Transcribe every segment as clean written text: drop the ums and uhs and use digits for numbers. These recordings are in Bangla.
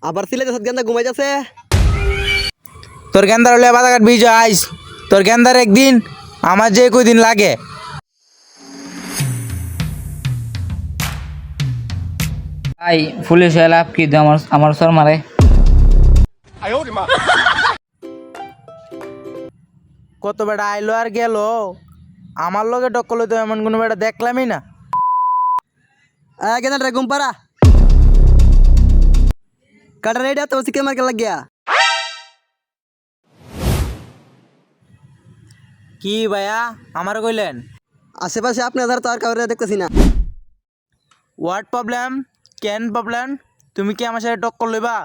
আবার সিলেটে সাত গেন্দা ঘুমাই যাচ্ছে। তোর গেন্দার হলে বাধা কাটবি আইস। তোর গেন্দার একদিন আমার যে কদিন লাগে। ভাই পুলিশ লাভ কি দিয়ে আমার সর মারে। কত বেটা আইলো আর গেল, আমার লগে টক্কর তো এমন কোনো বেটা দেখলামই না। গেন্দা ঘুম পারা কাটা রেডি তো সিকে মার কে লাগ গিয়া। কি ভাইয়া আমার কইলেন? আশেপাশে আপনি আধার তো আর কাউরে দেখতেছি না। What problem? কেন প্রবলেম? তুমি কি আমার সাথে টক্কর লইবা?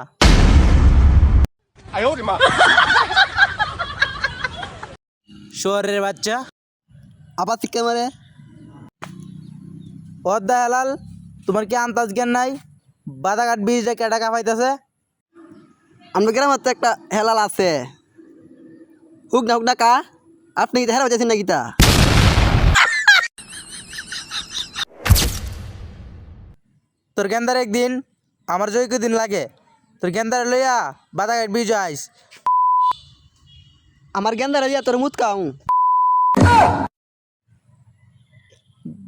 শহরের বাচ্চা আবার সিকে মারে। অদ্দা হেলাল, তোমার কি আন্তাজ জ্ঞান নাই? বাধা কাট বীজ কে টাকা পাইতেছে। আমরা গ্রামের তো একটা হেলাল আছে, হুক না কা আপনি কি হেরা যাচ্ছেন নাকি তা? তোর গেন্দার একদিন আমার জয় দিন লাগে। তোর গেন্দার লইয়া বাধা কাট বীজ আইস। আমার গেন্দা রে তোর মুত কাউ।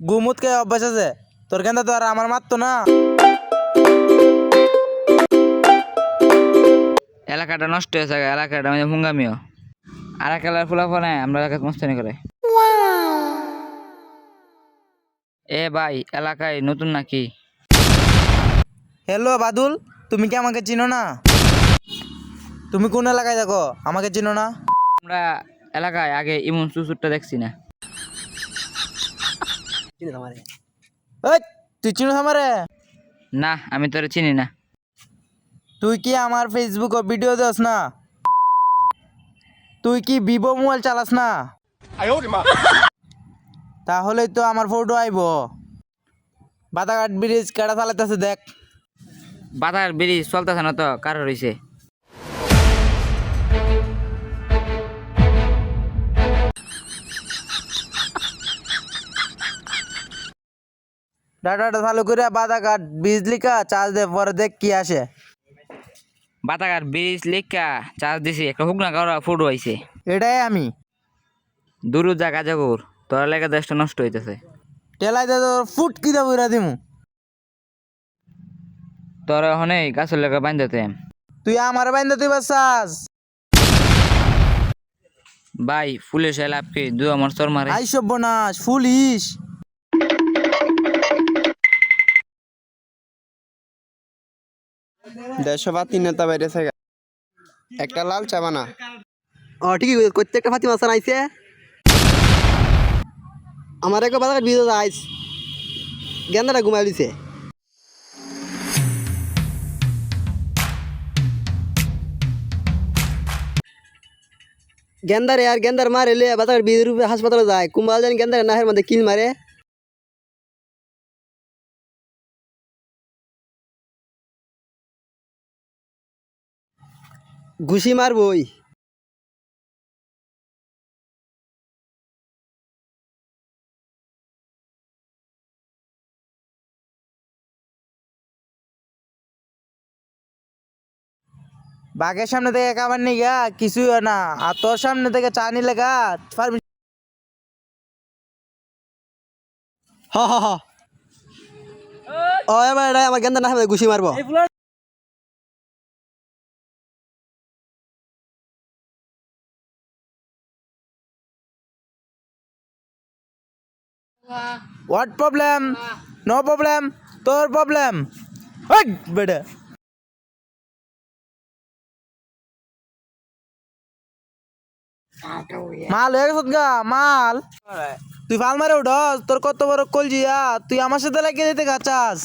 গুমুত কে অভ্যাস আছে, তোর গেন্দা তো আর আমার মারতো না। এলাকাটা নষ্ট হয়েছে, এলাকাটা মানে ভুঙ্গামিও। আর এক এলাকার ফুলাফানে আমরা এলাকায় মস্তানি করে। এ ভাই এলাকায় নতুন নাকি? হ্যালো বাদুল, তুমি কি আমাকে চিনো না? তুমি কোন এলাকায় দেখো আমাকে চিনো না? আমরা এলাকায় আগে ইমন চুচুরটা দেখছি না। এই, তুই চিনো আমারে? না আমি তোরে চিনি না। তুই কি আমার ফেসবুক ও ভিডিও দেস না? তুই কি ভিভো মোবাইল চালাস না? তাহলেই তো আমার ফটো আইব। বাদাঘাট ব্রিজ কেডা চালাইতেছে দেখ। বাতার ব্রিজ চলতেছে না তো, কারো রয়েছে। ডাটাটা চালু করে বাদাঘাট ব্রিজ লিখা চার্জ দে, পরে দেখ কি আসে। বাতাঘাট ব্রিজ লেখা চার্জ দিছি, একটা হুকনা কারো ফুটো আইছে। এটাই আমি। দূর জায়গা জাগুর তোর লেগে দেশটা নষ্ট হইতেছে। টেলাই দে তোর ফুট কি দেবো দিমু। তোর ওখানে গাছের লেগে বাঁধতে। তুই আমার বাইন্দা তুই বাসাস। ভাই পুলিশ লাভ কি দু আমার চর মারে। আই সর্বনাশ, পুলিশ। দেশবাতি নেতা বাইরেছে, একটা লাল চা বানা। ঠিকই করতে একটা ফাতিমা হাসান আইছে। আমার একটা বাজার বিজে আইস গেন্দাটা ঘুমাই দিছে। গেন্দারে আর গেন্দার মারে লে বাজার বিজের উপরে হাসপাতালে যায়, কুম্বাল জানি গেন্দারে নাহের মধ্যে কিল মারে। ঘুষি মারবই। বাঘের সামনে থেকে খাবার নি গা কিছু না, আর তোর সামনে থেকে চা নিলে গা পারবি। হ হ হ ও এবার এটা আমার গেন্দা নাহের মধ্যে ঘুষি মারবো। What problem? নো প্রবলেম, তোর প্রবলেম। বেটা মাল হয়ে গেছত গা মাল। তুই ফাল মারে উঠস, তোর কত বড় কলজিয়া, তুই আমার সাথে লাগিয়ে দিতে গা চাস।